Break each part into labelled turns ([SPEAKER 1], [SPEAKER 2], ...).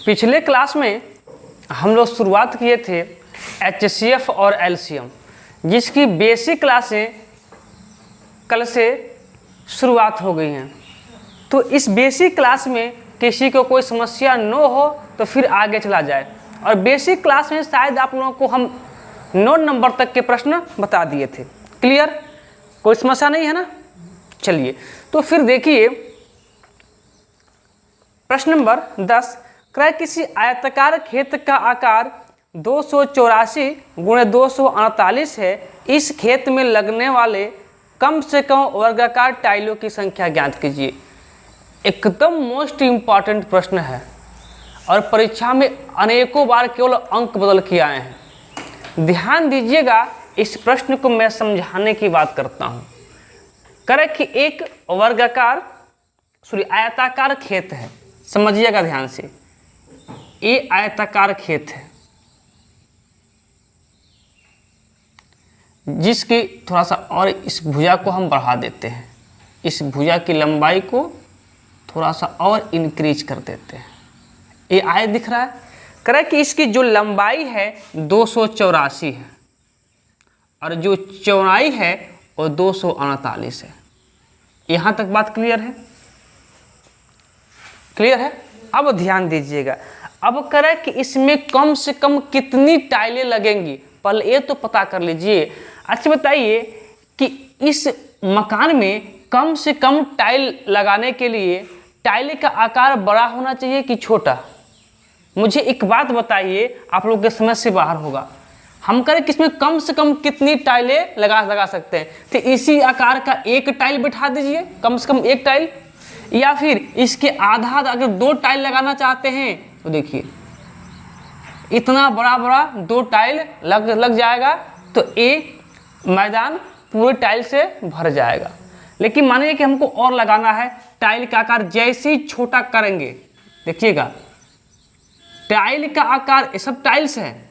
[SPEAKER 1] पिछले क्लास में हम लोग शुरुआत किए थे HCF और LCM, जिसकी बेसिक क्लासें कल से शुरुआत हो गई हैं। तो इस बेसिक क्लास में किसी को कोई समस्या न हो तो फिर आगे चला जाए। और बेसिक क्लास में शायद आप लोगों को हम 9 नंबर तक के प्रश्न बता दिए थे। क्लियर? कोई समस्या नहीं है ना? चलिए तो फिर देखिए प्रश्न नंबर 10, क्रय किसी आयताकार खेत का आकार 284 × 248 है। इस खेत में लगने वाले कम से कम वर्गाकार टाइलों की संख्या ज्ञात कीजिए। एकदम मोस्ट इम्पॉर्टेंट प्रश्न है और परीक्षा में अनेकों बार केवल अंक बदल के आए हैं। ध्यान दीजिएगा, इस प्रश्न को मैं समझाने की बात करता हूँ। करें कि एक आयताकार खेत है, समझिएगा ध्यान से। ये आयताकार खेत है जिसकी थोड़ा सा और इस भुजा को हम बढ़ा देते हैं, इस भुजा की लंबाई को थोड़ा सा और इंक्रीज कर देते हैं। ये आयत दिख रहा है। करें कि इसकी जो लंबाई है 284 है और जो चौड़ाई है वो 248 है। यहाँ तक बात क्लियर है? क्लियर है? अब ध्यान दीजिएगा, अब करें कि इसमें कम से कम कितनी टाइलें लगेंगी, पहले ये तो पता कर लीजिए। अच्छा बताइए कि इस मकान में कम से कम टाइल लगाने के लिए टाइल का आकार बड़ा होना चाहिए कि छोटा? मुझे एक बात बताइए, आप लोग के समझ से बाहर होगा। हम करें कि इसमें कम से कम कितनी टाइलें लगा सकते हैं, तो इसी आकार का एक टाइल बैठा दीजिए, कम से कम एक टाइल, या फिर इसके आधा अगर 2 टाइल लगाना चाहते हैं तो देखिए इतना बड़ा 2 टाइल लग जाएगा तो ये मैदान पूरे टाइल से भर जाएगा। लेकिन मानिए कि हमको और लगाना है, टाइल का आकार जैसे ही छोटा करेंगे, देखिएगा टाइल का आकार, ये सब टाइल्स है,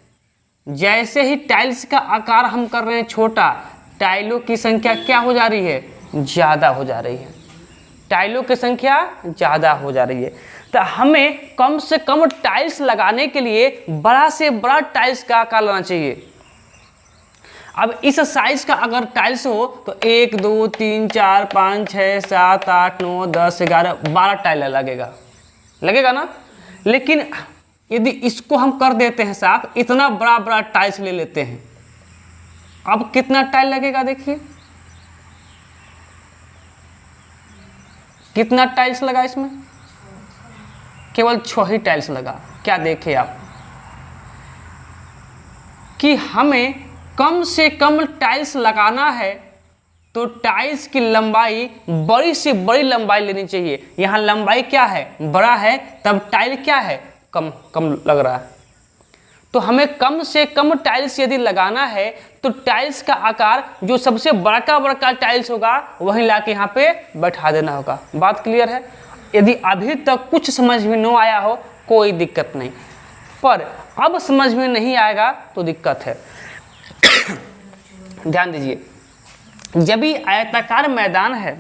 [SPEAKER 1] जैसे ही टाइल्स का आकार हम कर रहे हैं छोटा, टाइलों की संख्या क्या हो जा रही है? ज़्यादा हो जा रही है। टाइलों की संख्या ज़्यादा हो जा रही है। तो हमें कम से कम टाइल्स लगाने के लिए बड़ा से बड़ा टाइल्स का आकार लाना चाहिए। अब इस साइज का अगर टाइल्स हो तो 1 2 3 4 5 6 7 8 9 10 11 12 टाइल लगेगा ना। लेकिन यदि इसको हम कर देते हैं साफ, इतना बड़ा टाइल्स ले लेते हैं, अब कितना टाइल लगेगा? देखिए कितना टाइल्स लगा इसमें? केवल 6 ही टाइल्स लगा। क्या देखे आप कि हमें कम से कम टाइल्स लगाना है तो टाइल्स की लंबाई बड़ी से बड़ी लंबाई लेनी चाहिए। यहाँ लंबाई क्या है? बड़ा है, तब टाइल क्या है? कम लग रहा है। तो हमें कम से कम टाइल्स यदि लगाना है तो टाइल्स का आकार जो सबसे बड़ा टाइल्स होगा वहीं लाके यहाँ पे बैठा देना होगा। बात क्लियर है? यदि अभी तक कुछ समझ में न आया हो कोई दिक्कत नहीं, पर अब समझ में नहीं आएगा तो दिक्कत है। ध्यान दीजिए, जब भी आयताकार मैदान है,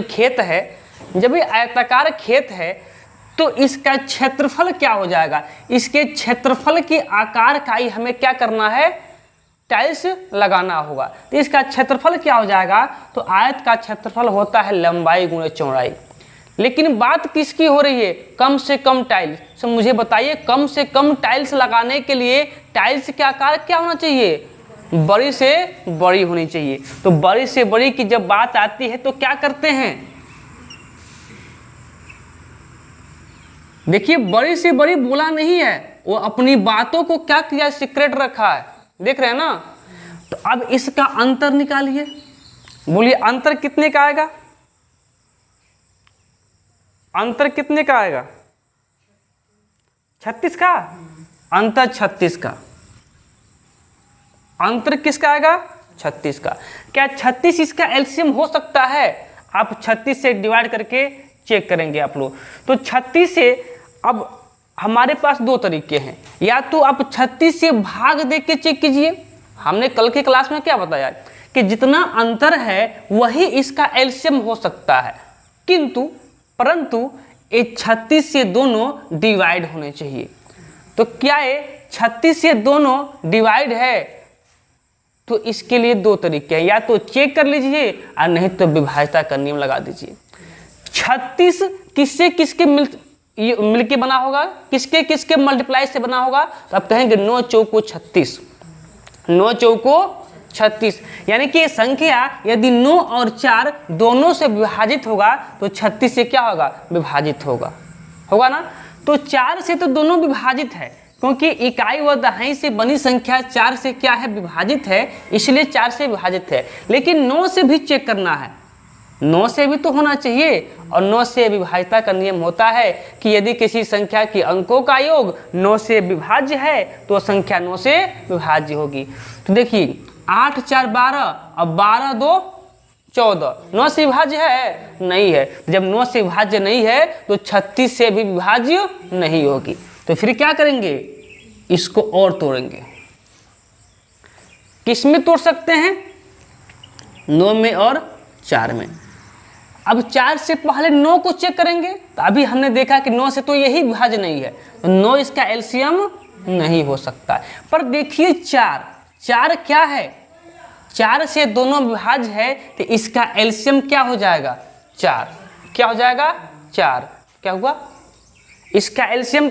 [SPEAKER 1] खेत है, जब भी आयताकार खेत है तो इसका क्षेत्रफल क्या हो जाएगा? इसके क्षेत्रफल के आकार का ही हमें क्या करना है? टाइल्स लगाना होगा। तो इसका क्षेत्रफल क्या हो जाएगा? तो आयत का क्षेत्रफल होता है लंबाई गुणे चौड़ाई। लेकिन बात किसकी हो रही है? कम से कम टाइल्स। तो मुझे बताइए, कम से कम टाइल्स लगाने के लिए टाइल्स का आकार क्या होना चाहिए? बड़ी से बड़ी होनी चाहिए। तो बड़ी से बड़ी की जब बात आती है तो क्या करते हैं? देखिए बड़ी से बड़ी बोला नहीं है, वो अपनी बातों को क्या किया? सीक्रेट रखा है। देख रहे हैं ना? तो अब इसका अंतर निकालिए, बोलिए अंतर कितने का आएगा? अंतर कितने का आएगा? 36 का। अंतर 36 का। अंतर किसका आएगा? 36 का। क्या 36 इसका एलसीएम हो सकता है? आप 36 से डिवाइड करके चेक करेंगे आप लोग। तो 36 से अब हमारे पास 2 तरीके हैं, या तो आप 36 से भाग दे के चेक कीजिए। हमने कल की क्लास में क्या बताया कि जितना अंतर है वही इसका एलसीएम हो सकता है, परंतु ये 36 से दोनों डिवाइड होने चाहिए। तो क्या ये 36 से दोनों डिवाइड है? तो इसके लिए दो तरीके हैं, या तो चेक कर लीजिए और नहीं तो विभाज्यता का नियम लगा दीजिए। 36 किससे किसके मिलके बना होगा, किसके किसके मल्टीप्लाई से बना होगा? तो आप कहेंगे 9 चौको 36, 9 चौको 36, यानी कि संख्या यदि 9 और 4 दोनों से विभाजित होगा तो 36 से क्या होगा? विभाजित होगा, होगा ना। तो 4 से तो दोनों विभाजित है, क्योंकि इकाई व दहाई से बनी संख्या 4 से क्या है? विभाजित है, इसलिए 4 से विभाजित है। लेकिन 9 से भी चेक करना है, 9 से भी तो होना चाहिए। और 9 से विभाज्यता का नियम होता है कि यदि किसी संख्या की अंकों का योग 9 से विभाज्य है तो संख्या 9 से विभाज्य होगी। तो देखिए 8 4 12 और 12 2 14, 9 से विभाज्य है? नहीं है। जब 9 से विभाज्य नहीं है तो 36 से भी विभाज्य नहीं होगी। तो फिर क्या करेंगे? इसको और तोड़ेंगे। किस में तोड़ सकते हैं? 9 में और 4 में। अब 4 से पहले 9 को चेक करेंगे, तो अभी हमने देखा कि 9 से तो यही विभाज्य नहीं है, तो 9 इसका एलसीएम नहीं हो सकता। पर देखिए 4 क्या है? 4 से दोनों विभाज्य है, तो इसका एलसीएम क्या हो जाएगा? 4। क्या हो जाएगा? 4। क्या हुआ? इसका एलसीएम,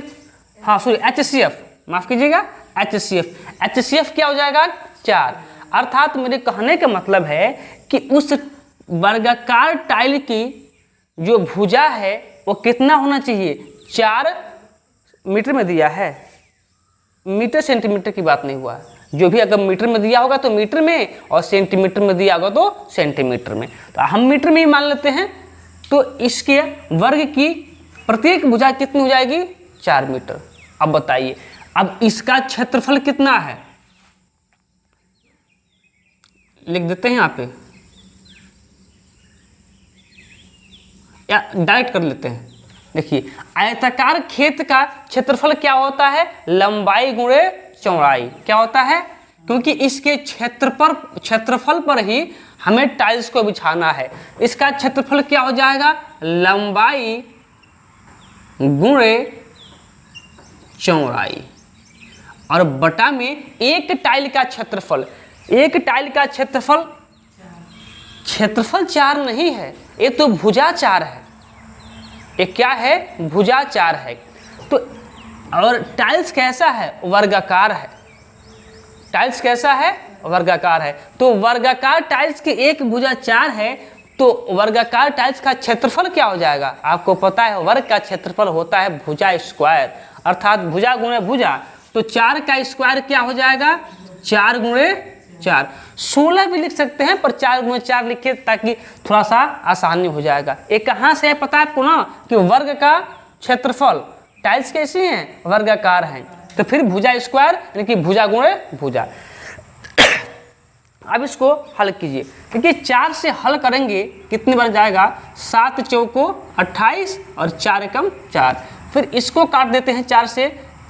[SPEAKER 1] हाँ सॉरी, HCF, माफ कीजिएगा, HCF क्या हो जाएगा? 4। अर्थात मेरे कहने का मतलब है कि उस वर्गाकार टाइल की जो भुजा है वो कितना होना चाहिए? 4 मीटर में दिया है, मीटर सेंटीमीटर की बात नहीं हुआ। जो भी अगर मीटर में दिया होगा तो मीटर में, और सेंटीमीटर में दिया होगा तो सेंटीमीटर में। तो हम मीटर में ही मान लेते हैं। तो इसके वर्ग की प्रत्येक भुजा कितनी हो जाएगी? 4 मीटर। अब बताइए, अब इसका क्षेत्रफल कितना है? लिख देते हैं यहाँ पे, या डायरेक्ट कर लेते हैं। देखिए आयताकार खेत का क्षेत्रफल क्या होता है? लंबाई गुणे चौड़ाई। क्या होता है? क्योंकि इसके क्षेत्रफल पर ही हमें टाइल्स को बिछाना है। इसका क्षेत्रफल क्या हो जाएगा? लंबाई गुणे चौड़ाई, और बटा में एक टाइल का क्षेत्रफल। एक टाइल का क्षेत्रफल 4 नहीं है, ये तो भुजा 4 है। ये क्या है? भुजा 4 है। तो और टाइल्स कैसा है? वर्गाकार है। टाइल्स कैसा है? वर्गाकार है। तो वर्गाकार टाइल्स की एक भुजा 4 है, तो वर्गाकार टाइल्स का क्षेत्रफल क्या हो जाएगा? आपको पता है वर्ग का क्षेत्रफल होता है भुजा स्क्वायर, अर्थात भुजा गुणे भुजा। तो 4 का स्क्वायर क्या हो जाएगा? 4 गुणे 4। 16 भी लिख सकते हैं, पर 4 गुणे 4 लिखे ताकि थोड़ा सा आसानी हो जाएगा। ये कहाँ से है पता है आपको ना, कि वर्ग का क्षेत्रफल। टाइल्स कैसी हैं? वर्गाकार हैं। तो फिर भुजा स्क्वायर यानी कि भुजा गुणे भुजा। अब इसको हल कीजिए। देखिए 4 से हल करेंगे कितनी बन जाएगा? 7 चौको 28 और 4 एकम 4। फिर इसको काट देते हैं 4 से,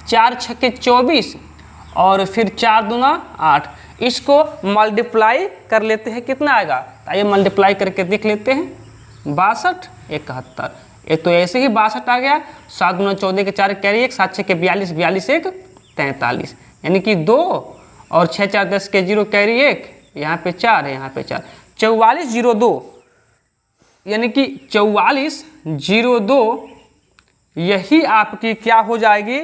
[SPEAKER 1] 4 छक्के 24 और फिर 4 दूना 8। इसको मल्टीप्लाई कर लेते हैं, कितना आएगा? आइए मल्टीप्लाई करके देख लेते हैं। 62 71, ये तो ऐसे ही 62 आ गया। 7 दूना 14 के 4 कैरी 1, 7 छक्के 42, 42 1 43, यानी कि 2 और 6 4 10 के 0 कैरी 1, यहाँ पे 4 है, यहाँ पे 4, 44 02, यानी कि 44 02 यही आपकी क्या हो जाएगी?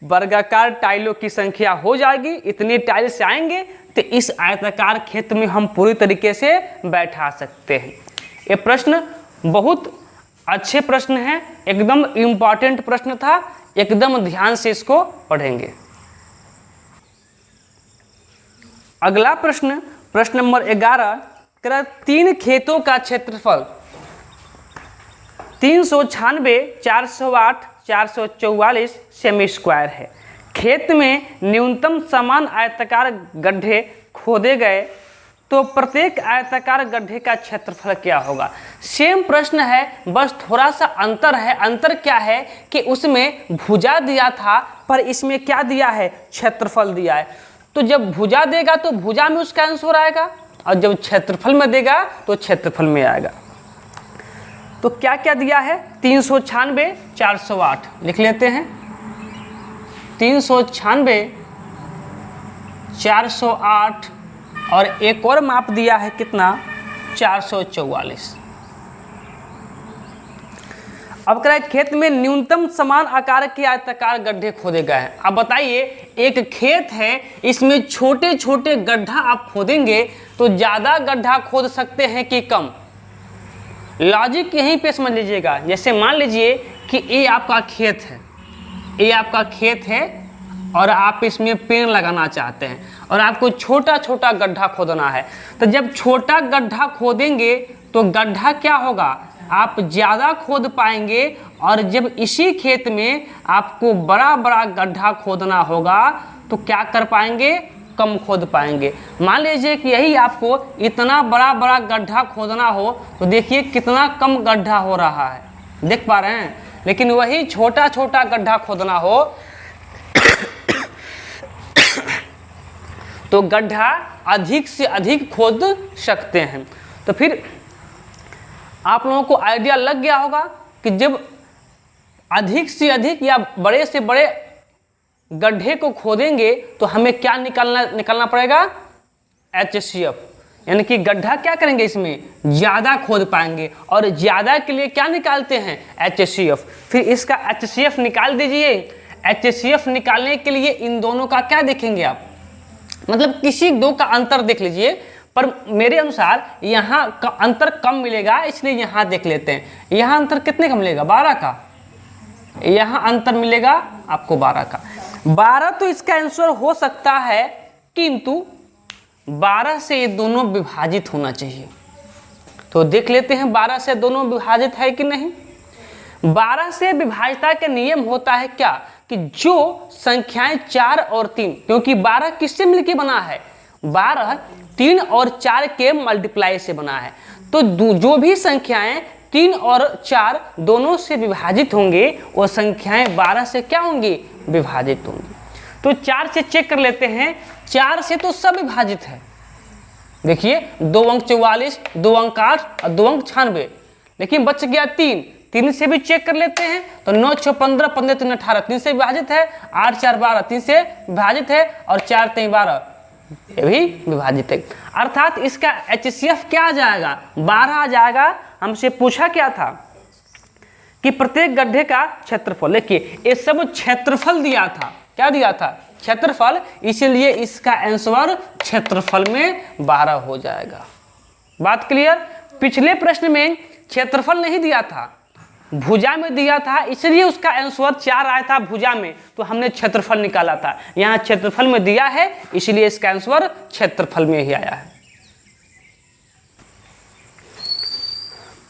[SPEAKER 1] वर्गाकार टाइलों की संख्या हो जाएगी। इतनी टाइल्स आएंगे तो इस आयताकार क्षेत्र में हम पूरी तरीके से बैठा सकते हैं। ये प्रश्न बहुत अच्छे प्रश्न हैं, एकदम इम्पॉर्टेंट प्रश्न था, एकदम ध्यान से इसको पढ़ेंगे। अगला प्रश्न, प्रश्न नंबर 11, 3 खेतों का क्षेत्रफल 396, 408, 444 सेमी स्क्वायर है। खेत में न्यूनतम समान आयताकार गड्ढे खोदे गए तो प्रत्येक आयताकार गड्ढे का क्षेत्रफल क्या होगा? सेम प्रश्न है, बस थोड़ा सा अंतर है। अंतर क्या है कि उसमें भुजा दिया था, पर इसमें क्या दिया है? क्षेत्रफल दिया है। तो जब भुजा देगा तो भुजा में उसका आंसर आएगा, और जब क्षेत्रफल में देगा तो क्षेत्रफल में आएगा। तो क्या क्या दिया है, 396, 408 लिख लेते हैं। 396, 408 और एक और माप दिया है कितना, 444। अब कह रहा है खेत में न्यूनतम समान आकार के आयताकार गड्ढे खोदे गए हैं। अब बताइए, एक खेत है, इसमें छोटे छोटे गड्ढा आप खोदेंगे तो ज़्यादा गड्ढा खोद सकते हैं कि कम। लॉजिक यहीं पे समझ लीजिएगा। जैसे मान लीजिए कि ये आपका खेत है, ये आपका खेत है और आप इसमें पेड़ लगाना चाहते हैं और आपको छोटा छोटा गड्ढा खोदना है। तो जब छोटा गड्ढा खोदेंगे तो गड्ढा क्या होगा, आप ज़्यादा खोद पाएंगे, और जब इसी खेत में आपको बड़ा बड़ा गड्ढा खोदना होगा तो क्या कर पाएंगे, कम खोद पाएंगे। मान लीजिए कि यही आपको इतना बड़ा बड़ा गड्ढा खोदना हो तो देखिए कितना कम गड्ढा हो रहा है, देख पा रहे हैं। लेकिन वही छोटा छोटा गड्ढा खोदना हो तो गड्ढा अधिक से अधिक खोद सकते हैं। तो फिर आप लोगों को आइडिया लग गया होगा कि जब अधिक से अधिक या बड़े से बड़े गड्ढे को खोदेंगे तो हमें क्या निकालना पड़ेगा, HCF, यानी कि गड्ढा क्या करेंगे, इसमें ज़्यादा खोद पाएंगे, और ज़्यादा के लिए क्या निकालते हैं, HCF। फिर इसका HCF निकाल दीजिए। HCF निकालने के लिए इन दोनों का क्या देखेंगे आप, मतलब किसी दो का अंतर देख लीजिए, पर मेरे अनुसार यहाँ का अंतर कम मिलेगा, इसलिए यहाँ देख लेते हैं। यहाँ अंतर कितने का मिलेगा, 12 का। यहाँ अंतर मिलेगा आपको 12 का। 12 तो इसका आंसर हो सकता है, किंतु 12 से ये दोनों विभाजित होना चाहिए। तो देख लेते हैं 12 से दोनों विभाजित है कि नहीं। 12 से विभाजिता के नियम होता है क्या, कि जो संख्याएं 4 और 3, क्योंकि 12 किससे मिलके बना है, 12 3 और 4 के मल्टीप्लाई से बना है। तो जो भी संख्याएं 3 और 4 दोनों से विभाजित होंगे वो संख्याएं 12 से क्या होंगी, विभाजित होंगी। तो 4 से चेक कर लेते हैं, 4 से तो सब विभाजित है। देखिए 2 अंक 44, 2 अंक 8 और 2 अंक 96, लेकिन बच गया 3 से भी चेक कर लेते हैं। तो 9 6 15, 15 3 18, 3 से विभाजित है। 8 4 12, 3 से विभाजित है, और 4 3 12, ये भी विभाजित है। अर्थात इसका HCF क्या आ जाएगा, 12 आ जाएगा। हमसे पूछा क्या था कि प्रत्येक गड्ढे का क्षेत्रफल, देखिए ये सब क्षेत्रफल दिया था, क्या दिया था, क्षेत्रफल, इसीलिए इसका आंसर क्षेत्रफल में 12 हो जाएगा। बात क्लियर। पिछले प्रश्न में क्षेत्रफल नहीं दिया था, भुजा में दिया था, इसलिए उसका आंसर 4 आया था भुजा में, तो हमने क्षेत्रफल निकाला था। यहाँ क्षेत्रफल में दिया है, इसलिए इसका आंसर क्षेत्रफल में ही आया है।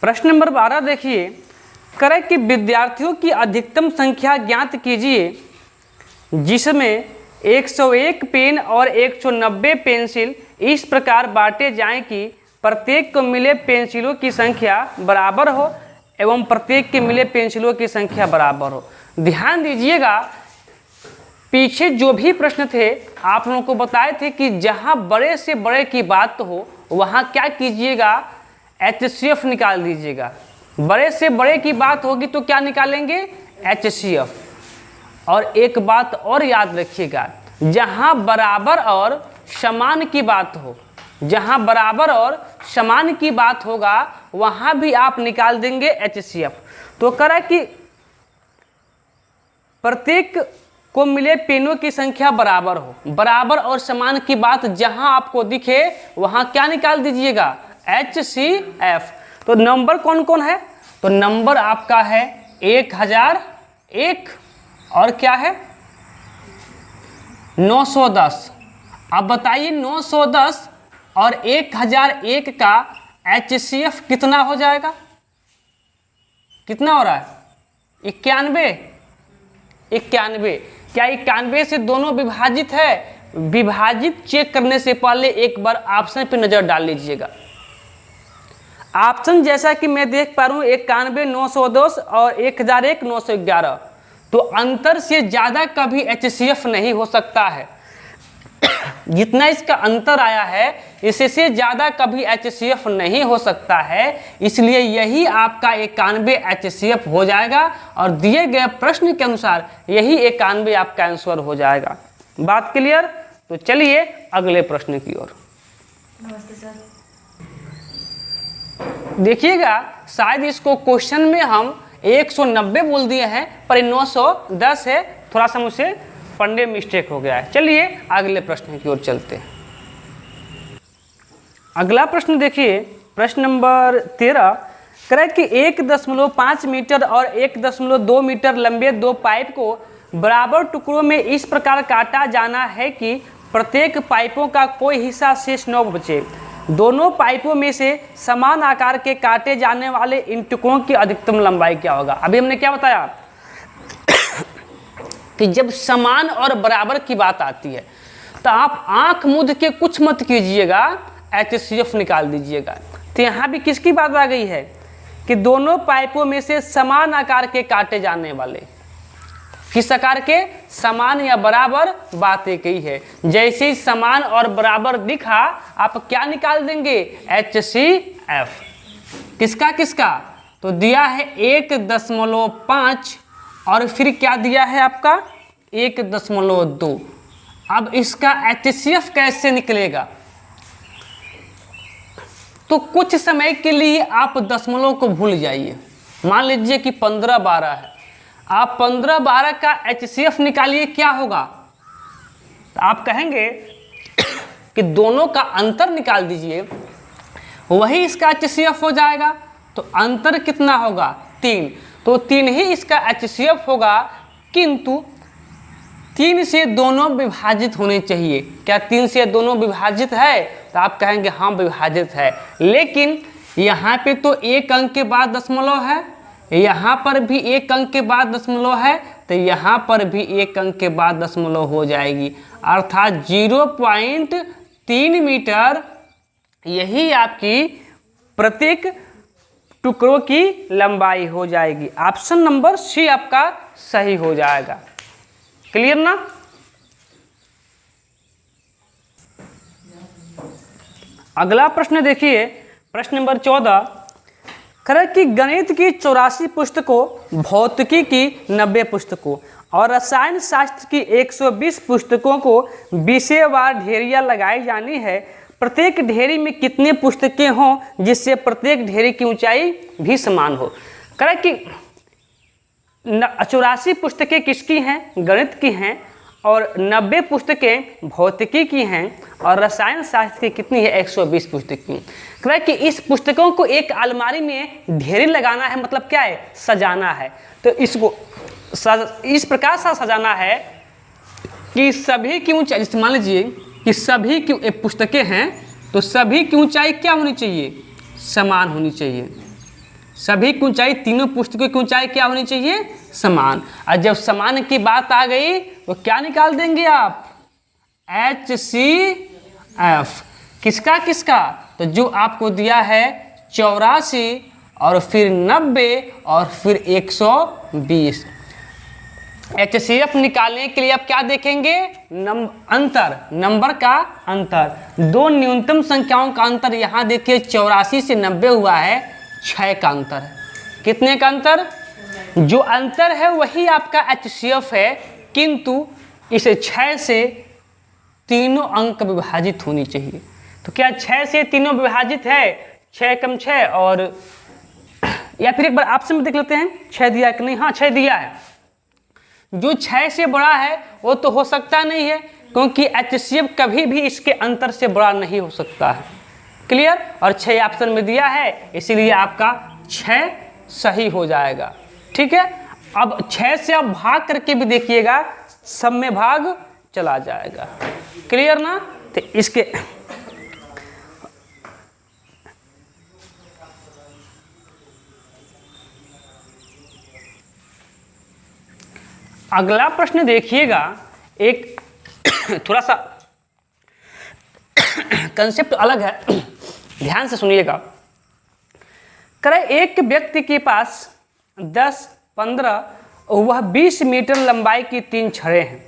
[SPEAKER 1] प्रश्न नंबर 12 देखिए, करें कि विद्यार्थियों की अधिकतम संख्या ज्ञात कीजिए जिसमें 101 पेन और 190 पेंसिल इस प्रकार बांटे जाएं कि प्रत्येक को मिले पेंसिलों की संख्या बराबर हो एवं प्रत्येक के मिले पेंसिलों की संख्या बराबर हो। ध्यान दीजिएगा, पीछे जो भी प्रश्न थे आप लोगों को बताए थे कि जहां बड़े से बड़े की बात हो वहां क्या कीजिएगा, HCF निकाल दीजिएगा। बड़े से बड़े की बात होगी तो क्या निकालेंगे, HCF। और एक बात और याद रखिएगा, जहां बराबर और समान की बात हो, जहां बराबर और समान की बात होगा वहां भी आप निकाल देंगे HCF। तो करा कि प्रत्येक को मिले पेनों की संख्या बराबर हो, बराबर और समान की बात जहां आपको दिखे वहां क्या निकाल दीजिएगा, HCF। तो नंबर कौन कौन है, तो नंबर आपका है 1001 और क्या है 910। अब बताइए 910 और 1001 का HCF कितना हो जाएगा, कितना हो रहा है, 91। क्या 91 से दोनों विभाजित है, विभाजित चेक करने से पहले एक बार ऑप्शन पे नजर डाल लीजिएगा। ऑप्शन जैसा कि मैं देख पा रहा हूँ 91 910 और 1001 911, तो अंतर से ज्यादा कभी HCF नहीं हो सकता है। जितना इसका अंतर आया है इससे ज़्यादा कभी HCF नहीं हो सकता है, इसलिए यही आपका 91 HCF हो जाएगा और दिए गए प्रश्न के अनुसार यही 91 आपका आंसर हो जाएगा। बात क्लियर? तो चलिए अगले प्रश्न की ओर।
[SPEAKER 2] नमस्ते सर।
[SPEAKER 1] देखिएगा, शायद इसको क्वेश्चन में हम 190 बोल दिए हैं पर 910 है, थोड़ा सा मुझसे पढ़ने में मिस्टेक हो गया है। चलिए अगले प्रश्न की ओर चलते हैं। अगला प्रश्न देखिए, प्रश्न नंबर 13 कह रहा है कि 1.5 मीटर और 1.2 मीटर लंबे दो पाइप को बराबर टुकड़ों में इस प्रकार काटा जाना है कि प्रत्येक पाइपों का कोई हिस्सा शेष न बचे। दोनों पाइपों में से समान आकार के काटे जाने वाले इन टुकड़ों की अधिकतम लंबाई क्या होगा। अभी हमने क्या बताया कि जब समान और बराबर की बात आती है तो आप आंख मूंद के कुछ मत कीजिएगा, HCF निकाल दीजिएगा। तो यहाँ भी किसकी बात आ गई है कि दोनों पाइपों में से समान आकार के काटे जाने वाले, किस आकार के? समान या बराबर, बात एक ही है। जैसे ही समान और बराबर दिखा आप क्या निकाल देंगे? HCF। किसका किसका? तो दिया है 1.5 और फिर क्या दिया है आपका 1.2। अब इसका HCF कैसे निकलेगा? तो कुछ समय के लिए आप दशमलव को भूल जाइए। मान लीजिए कि 15-12 है, आप 15-12 का HCF निकालिए, क्या होगा? तो आप कहेंगे कि दोनों का अंतर निकाल दीजिए, वही इसका HCF हो जाएगा। तो अंतर कितना होगा? 3। तो 3 ही इसका HCF होगा, किंतु 3 से दोनों विभाजित होने चाहिए। क्या 3 से दोनों विभाजित है? तो आप कहेंगे हाँ विभाजित है, लेकिन यहाँ पे तो 1 अंक के बाद दशमलव है, यहाँ पर भी 1 अंक के बाद दशमलव है, तो यहाँ पर भी 1 अंक के बाद दशमलव हो जाएगी, अर्थात 0.3 मीटर यही आपकी प्रत्येक टुकड़ों की लंबाई हो जाएगी। ऑप्शन नंबर सी आपका सही हो जाएगा। क्लियर ना? अगला प्रश्न देखिए, प्रश्न नंबर 14 कह रहा है कि गणित की 84 पुस्तकों, भौतिकी की 90 पुस्तकों और रसायन शास्त्र की 120 पुस्तकों को विषयवार ढेरियां लगाई जानी है। प्रत्येक ढेरी में कितने पुस्तकें हों जिससे प्रत्येक ढेरी की ऊंचाई भी समान हो। कह रहा है कि 84 पुस्तकें किसकी हैं? गणित की हैं, और 90 पुस्तकें भौतिकी की हैं, और रसायन शास्त्र की कितनी है? 120 पुस्तकें। कह रहा है कि इस पुस्तकों को एक अलमारी में ढेरी लगाना है, मतलब क्या है? सजाना है। तो इसको इस प्रकार से सजाना है कि सभी की ऊंचाई, जैसे मान लीजिए कि सभी की पुस्तकें हैं तो सभी की ऊंचाई क्या होनी चाहिए? समान होनी चाहिए। सभी की ऊंचाई, तीनों पुस्तकों की ऊंचाई क्या होनी चाहिए? समान। और जब समान की बात आ गई तो क्या निकाल देंगे आप? HCF। किसका किसका? तो जो आपको दिया है 84 और फिर 90 और फिर 120। HCF निकालने के लिए आप क्या देखेंगे? अंतर, नंबर का अंतर। दो न्यूनतम संख्याओं का अंतर, यहाँ देखिए 84 से 90 हुआ है, 6 का अंतर है। कितने का अंतर? जो अंतर है वही आपका HCF है, किंतु इस 6 से तीनों अंक विभाजित होनी चाहिए। तो क्या 6 से तीनों विभाजित है? 6 कम 6, और या फिर एक बार ऑप्शन में देख लेते हैं 6 दिया है कि नहीं। हाँ 6 दिया है। जो 6 से बड़ा है वो तो हो सकता नहीं है, क्योंकि HCF कभी भी इसके अंतर से बड़ा नहीं हो सकता है। क्लियर? और 6 ऑप्शन में दिया है, इसीलिए आपका 6 सही हो जाएगा। ठीक है, अब 6 से आप भाग करके भी देखिएगा, सब में भाग चला जाएगा। क्लियर ना? तो इसके अगला प्रश्न देखिएगा, एक थोड़ा सा कंसेप्ट अलग है, ध्यान से सुनिएगा। करे एक व्यक्ति के पास 10, 15 वह 20 मीटर लंबाई की 3 छड़ें हैं।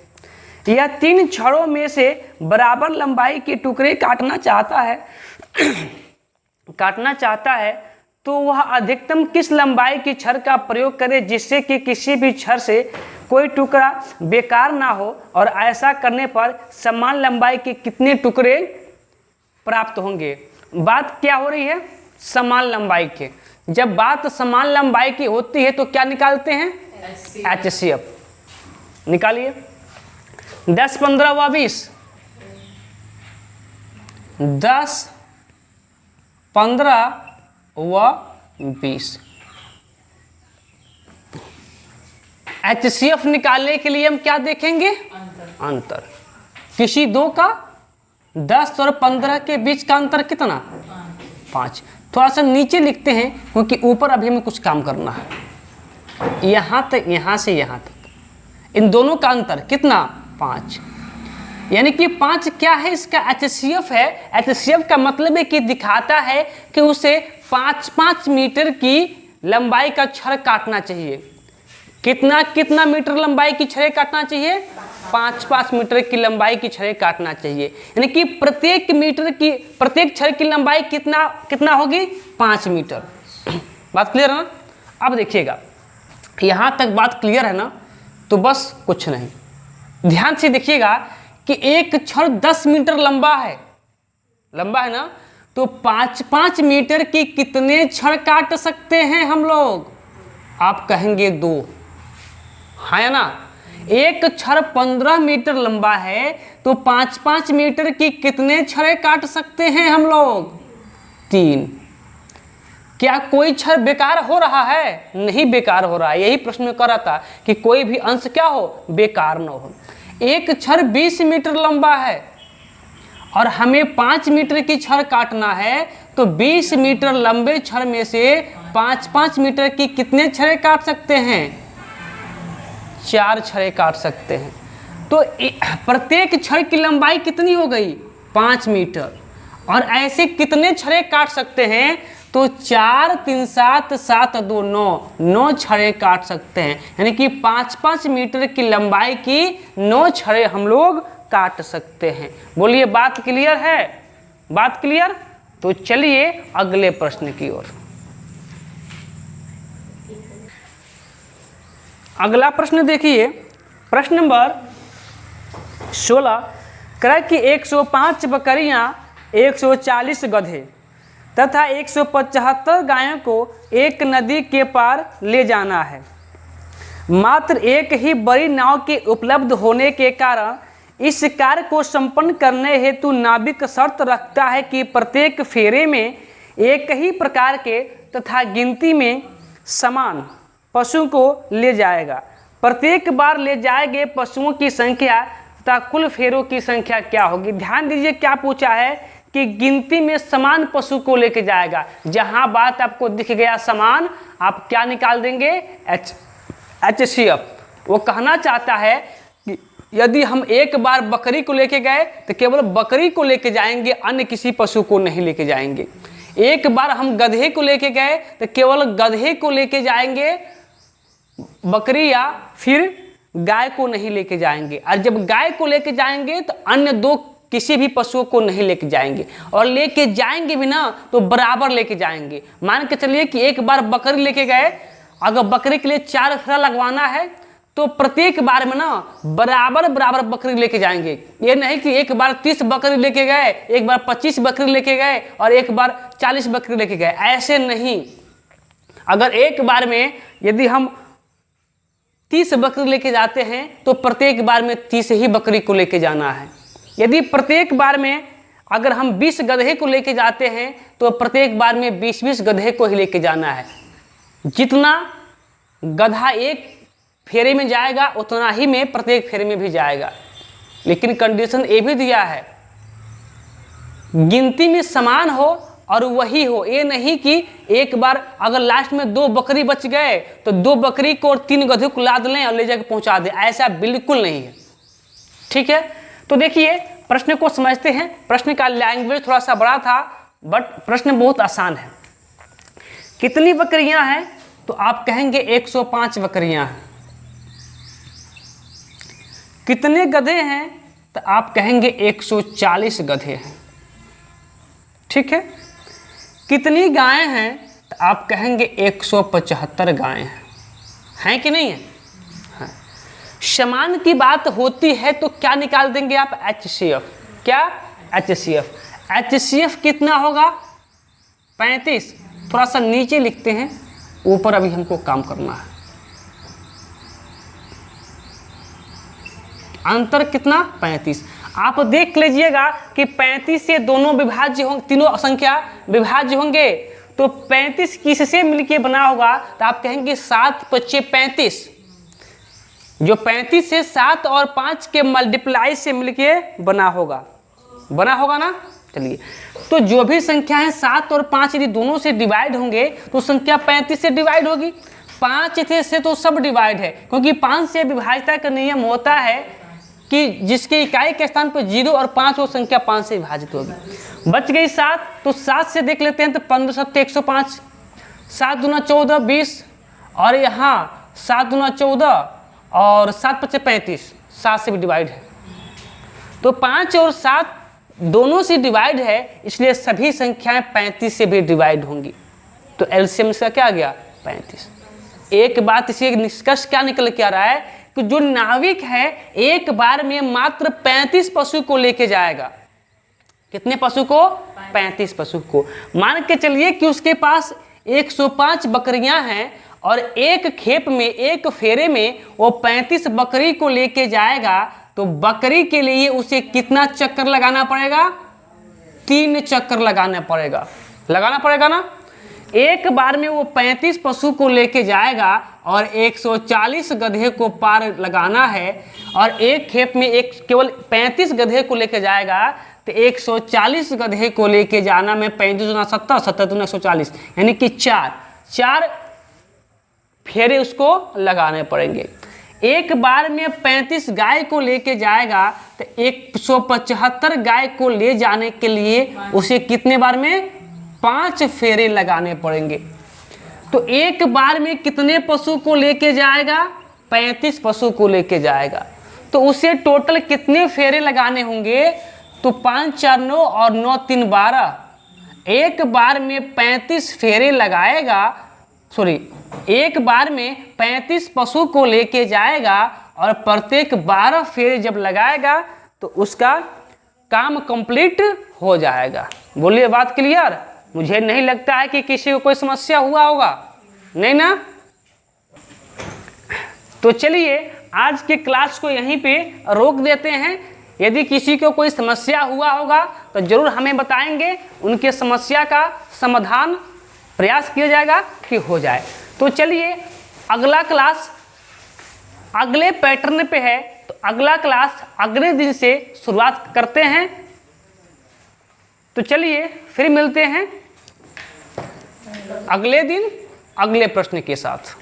[SPEAKER 1] यह 3 छड़ों में से बराबर लंबाई के टुकड़े काटना चाहता है तो वह अधिकतम किस लंबाई की छड़ का प्रयोग करे जिससे कि किसी भी छड़ से कोई टुकड़ा बेकार ना हो, और ऐसा करने पर समान लंबाई के कितने टुकड़े प्राप्त होंगे। बात क्या हो रही है? समान लंबाई के। जब बात समान लंबाई की होती है तो क्या निकालते हैं? HCF निकालिए। 10 15 व 20, 10 15 व 20। HCF निकालने के लिए हम क्या देखेंगे? अंतर। किसी दो का 10 और 15 के बीच का अंतर कितना? 5। थोड़ा सा नीचे लिखते हैं क्योंकि ऊपर अभी हमें कुछ काम करना है। यहाँ तक, यहाँ से यहाँ तक इन दोनों का अंतर कितना? 5। यानी कि 5 क्या है? इसका HCF है। HCF का मतलब है कि दिखाता है कि उसे 5-5 मीटर की लंबाई का छड़ काटना चाहिए। कितना मीटर लंबाई की छड़ें काटना चाहिए? 5-5 मीटर की लंबाई की छड़ें काटना चाहिए। यानी कि प्रत्येक छड़ की लंबाई कितना होगी? 5 मीटर। बात क्लियर है ना? अब देखिएगा, यहाँ तक बात क्लियर है ना? तो बस कुछ नहीं, ध्यान से देखिएगा कि एक छड़ 10 मीटर लंबा है ना? तो 5-5 मीटर की कितने छड़ काट सकते हैं हम लोग? आप कहेंगे 2, हाँ या ना? एक छड़ 15 मीटर लंबा है तो 5-5 मीटर की कितने छड़ें काट सकते हैं हम लोग? 3। क्या कोई छड़ बेकार हो रहा है? नहीं बेकार हो रहा है। यही प्रश्न में कर रहा था कि कोई भी अंश क्या हो? बेकार न हो। एक छड़ 20 मीटर लंबा है और हमें 5 मीटर की छड़ काटना है, तो 20 मीटर लंबे छड़ में से 5-5 मीटर की कितने छड़ें काट सकते हैं? 4 छड़ें काट सकते हैं। तो प्रत्येक छड़ की लंबाई कितनी हो गई? 5 मीटर। और ऐसे कितने छड़ें काट सकते हैं? तो 4 3 7 7 2 9 छड़ें काट सकते हैं। यानी कि 5-5 मीटर की लंबाई की 9 छड़ें हम लोग काट सकते हैं। बोलिए, बात क्लियर है? बात क्लियर? तो चलिए अगले प्रश्न की ओर। अगला प्रश्न देखिए, प्रश्न नंबर 16। कह कि 105 बकरियां, 140 गधे तथा 175 गायों को एक नदी के पार ले जाना है। मात्र एक ही बड़ी नाव के उपलब्ध होने के कारण इस कार्य को संपन्न करने हेतु नाविक शर्त रखता है कि प्रत्येक फेरे में एक ही प्रकार के तथा गिनती में समान पशु को ले जाएगा। प्रत्येक बार ले जाए गए पशुओं की संख्या तथा कुल फेरों की संख्या क्या होगी? ध्यान दीजिए, क्या पूछा है कि गिनती में समान पशु को लेके जाएगा। जहां बात आपको दिख गया समान, आप क्या निकाल देंगे? HCF। वो कहना चाहता है कि यदि हम एक बार बकरी को लेके गए तो केवल बकरी को लेके जाएंगे, अन्य किसी पशु को नहीं लेके जाएंगे। एक बार हम गधे को लेके गए तो केवल गधे को लेके जाएंगे, बकरी या फिर गाय को नहीं लेके जाएंगे। और जब गाय को लेके जाएंगे तो अन्य 2 किसी भी पशुओं को नहीं लेके जाएंगे, और लेके जाएंगे भी ना तो बराबर लेके जाएंगे। मान के चलिए कि एक बार बकरी लेके गए, अगर बकरी के लिए 4 फेरा लगवाना है तो प्रत्येक बार में ना बराबर बकरी लेके जाएंगे। ये नहीं कि एक बार 30 बकरी लेके गए, एक बार 25 बकरी लेके गए और एक बार 40 बकरी लेके गए, ऐसे नहीं। अगर एक बार में यदि हम 30 बकरी लेके जाते हैं तो प्रत्येक बार में 30 ही बकरी को लेके जाना है। यदि प्रत्येक बार में अगर हम 20 गधे को लेके जाते हैं तो प्रत्येक बार में 20-20 गधे को ही लेके जाना है। जितना गधा एक फेरे में जाएगा उतना ही में प्रत्येक फेरे में भी जाएगा। लेकिन कंडीशन ये भी दिया है, गिनती में समान हो और वही हो। ये नहीं कि एक बार अगर लास्ट में 2 बकरी बच गए तो 2 बकरी को और 3 गधे को लाद लें और ले जाकर पहुंचा दें, ऐसा बिल्कुल नहीं है। ठीक है, तो देखिए प्रश्न को समझते हैं। प्रश्न का लैंग्वेज थोड़ा सा बड़ा था बट प्रश्न बहुत आसान है। कितनी बकरियां हैं? तो आप कहेंगे 105 बकरियां हैं। कितने गधे हैं, तो आप कहेंगे 140 गधे हैं। ठीक है। कितनी गायें हैं, तो आप कहेंगे 175 गायें हैं कि नहीं है? हाँ। समान की बात होती है तो क्या निकाल देंगे आप? HCF। क्या? HCF। HCF कितना होगा? 35। थोड़ा सा नीचे लिखते हैं, ऊपर अभी हमको काम करना है। अंतर कितना? 35। आप देख लीजिएगा कि 35 से दोनों विभाज्य होंगे, तीनों संख्या विभाज्य होंगे, तो 35 किससे मिलके बना होगा? तो आप कहेंगे 7 × 35। जो 35 से 7 और 5 के मल्टीप्लाई से मिलके बना होगा ना। चलिए, तो जो भी संख्या है 7 और 5 यदि दोनों से डिवाइड होंगे तो संख्या 35 से डिवाइड होगी। 5 से तो सब डिवाइड है, क्योंकि 5 से विभाज्यता का नियम होता है कि जिसके इकाई के स्थान पर 0 और 5 वो संख्या 5 से विभाजित होगी। बच गई 7, तो 7 से देख लेते हैं, तो 15 × 7 = 105, 7 × 14 = 20, और यहाँ 7 × 14 और 7 × 5 = 35, 7 से भी डिवाइड है। तो 5 और 7 दोनों से डिवाइड है, इसलिए सभी संख्याएं 35 से भी डिवाइड होंगी। तो एलसीएम इसका क्या आ गया? 35। एक बात इसे निष्कर्ष क्या निकल के आ रहा है कि जो नाविक है एक बार में मात्र 35 पशु को लेके जाएगा। कितने पशु को? 35 पशु को। मान के चलिए कि उसके पास 105 बकरियां हैं और एक खेप में, एक फेरे में वो 35 बकरी को लेके जाएगा, तो बकरी के लिए उसे कितना चक्कर लगाना पड़ेगा? 3 चक्कर लगाना पड़ेगा ना। एक बार में वो 35 पशु को लेके जाएगा और 140 गधे को पार लगाना है, और एक खेप में केवल 35 गधे को लेके जाएगा, तो 140 गधे को लेके जाना में 35 × 70, 70 × 140, यानी कि 4 फेरे उसको लगाने पड़ेंगे। एक बार में 35 गाय को लेके जाएगा, तो 175 गाय को ले जाने के लिए उसे कितने बार में? 5 फेरे लगाने पड़ेंगे। तो एक बार में कितने पशु को लेके जाएगा? 35 पशु को लेके जाएगा, तो उसे टोटल कितने फेरे लगाने होंगे? तो 5 × 4 = 9 और 9 × 3 = 12। एक बार में 35 फेरे लगाएगा, एक बार में 35 पशु को लेके जाएगा और प्रत्येक 12 फेरे जब लगाएगा तो उसका काम कंप्लीट हो जाएगा। बोलिए, बात क्लियर? मुझे नहीं लगता है कि किसी को कोई समस्या हुआ होगा, नहीं ना? तो चलिए आज के क्लास को यहीं पे रोक देते हैं। यदि किसी को कोई समस्या हुआ होगा तो जरूर हमें बताएंगे, उनके समस्या का समाधान प्रयास किया जाएगा कि हो जाए। तो चलिए अगला क्लास अगले पैटर्न पे है, तो अगला क्लास अगले दिन से शुरुआत करते हैं। तो चलिए फिर मिलते हैं अगले दिन अगले प्रश्न के साथ।